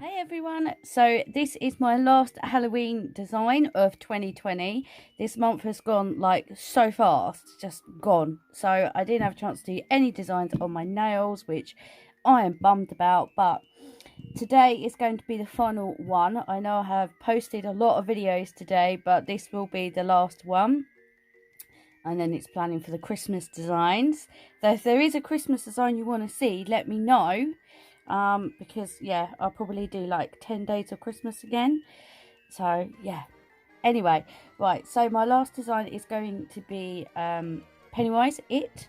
Hey everyone, so this is my last Halloween design of 2020. This month has gone like so fast, just gone. So I didn't have a chance to do any designs on my nails, which I am bummed about, but today is going to be the final one. I know I have posted a lot of videos today, but this will be the last one. And then it's planning for the Christmas designs. So if there is a Christmas design you want to see, let me know. Because yeah, I'll probably do like 10 days of Christmas again. So yeah, anyway, right, so my last design is going to be Pennywise It.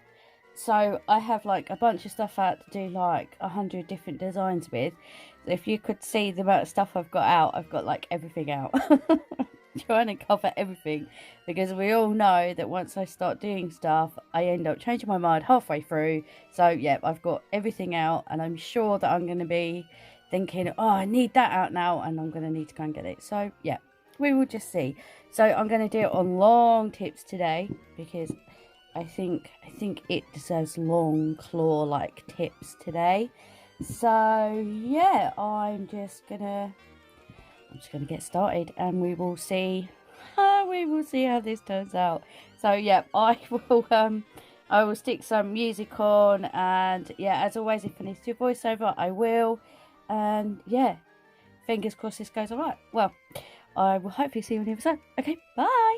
So I have like a bunch of stuff out to do like 100 different designs with. So if you could see the amount of stuff I've got out, I've got like everything out. Trying to cover everything, because we all know that once I start doing stuff, I end up changing my mind halfway through. So yeah, I've got everything out, and I'm sure that I'm going to be thinking, oh, I need that out now, and I'm going to need to go and get it. So yeah, we will just see. So I'm going to do it on long tips today, because I think it deserves long claw like tips today. So yeah, I'm just gonna get started, and we will see how this turns out. So yeah, I will stick some music on, and yeah, as always, if I need to do voiceover, I will. And yeah, fingers crossed this goes alright. Well, I will hopefully see you on the other side. Okay, bye.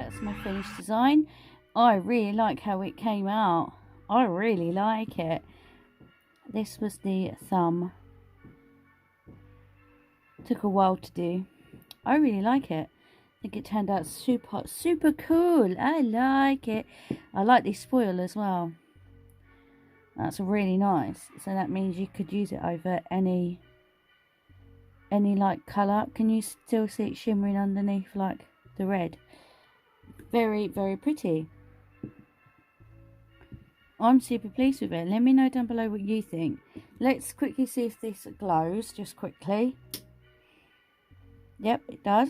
that's my finished design. I really like how it came out. I really like it. This was the thumb. Took a while to do. I really like it. I think it turned out super cool. I like it. I like this foil as well. That's really nice. So that means you could use it over any like colour. Can you still see it shimmering underneath like the red? Very, very pretty. I'm super pleased with it. Let me know down below what you think. Let's quickly see if this glows, just quickly. Yep, it does.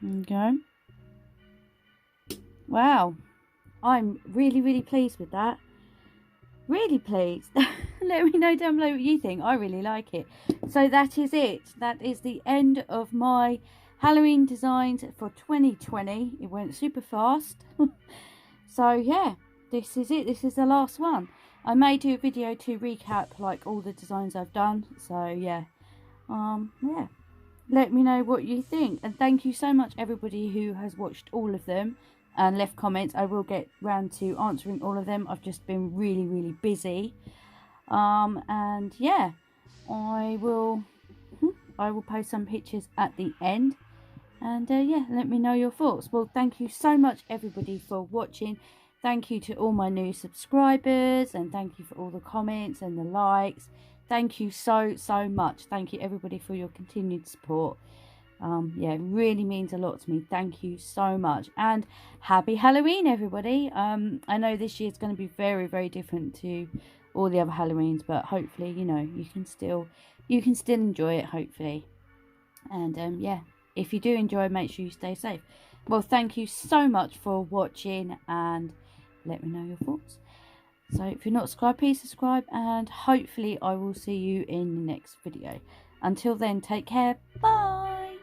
Okay. Wow. I'm really, really pleased with that. Really pleased. Let me know down below what you think. I really like it. So that is it. That is the end of my Halloween designs for 2020. It went super fast. So yeah, this is it. This is the last one. I may do a video to recap like all the designs I've done. So yeah. Yeah. Let me know what you think, and thank you so much everybody who has watched all of them and left comments. I will get round to answering all of them. I've just been really, really busy. And yeah, I will post some pictures at the end, and yeah, let me know your thoughts. Well, thank you so much everybody for watching. Thank you to all my new subscribers, and thank you for all the comments and the likes. Thank you so much. Thank you everybody for your continued support. Yeah, it really means a lot to me. Thank you so much, and happy Halloween everybody. I know this year's going to be very, very different to all the other Halloweens, but hopefully, you know, you can still enjoy it, hopefully. And yeah, if you do enjoy, make sure you stay safe. Well, thank you so much for watching, and let me know your thoughts. So if you're not subscribed, please subscribe, and hopefully I will see you in the next video. Until then, take care. Bye.